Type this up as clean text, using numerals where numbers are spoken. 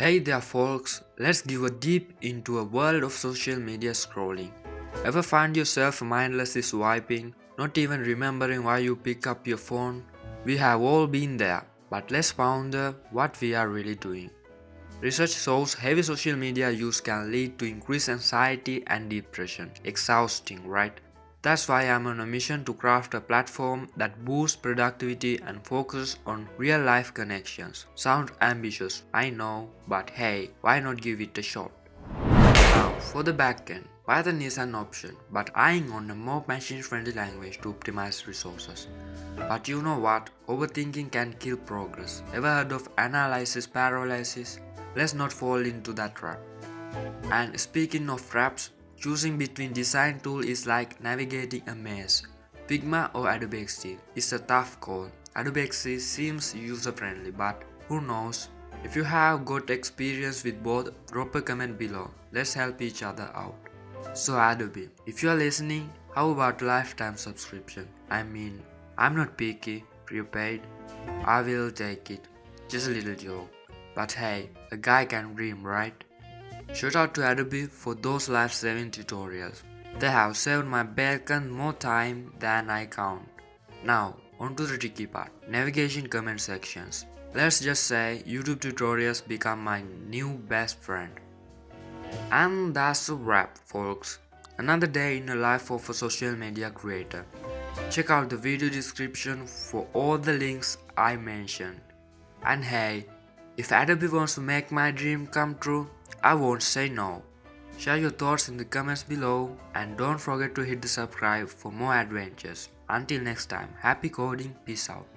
Hey there folks, let's give a deep into a world of social media scrolling. Ever find yourself mindlessly swiping, not even remembering why you pick up your phone? We have all been there, but let's ponder what we are really doing. Research shows heavy social media use can lead to increased anxiety and depression. Exhausting, right? That's why I'm on a mission to craft a platform that boosts productivity and focuses on real life connections. Sound ambitious, I know, but hey, why not give it a shot? Now, for the backend, Python is an option, but eyeing on a more machine-friendly language to optimize resources. But you know what? Overthinking can kill progress. Ever heard of analysis paralysis? Let's not fall into that trap. And speaking of traps, choosing between design tool is like navigating a maze. Figma or Adobe XD is a tough call. Adobe XD seems user-friendly, but who knows? If you have got experience with both, drop a comment below. Let's help each other out. So Adobe, if you are listening, how about lifetime subscription? I mean, I'm not picky, prepaid. I will take it. Just a little joke. But hey, a guy can dream, right? Shout out to Adobe for those life-saving tutorials. They have saved my bacon more time than I count. Now, on to the tricky part, navigation comment sections. Let's just say YouTube tutorials become my new best friend. And that's a wrap, folks. Another day in the life of a social media creator. Check out the video description for all the links I mentioned. And hey, if Adobe wants to make my dream come true, I won't say no. Share your thoughts in the comments below and don't forget to hit the subscribe for more adventures. Until next time, happy coding, peace out.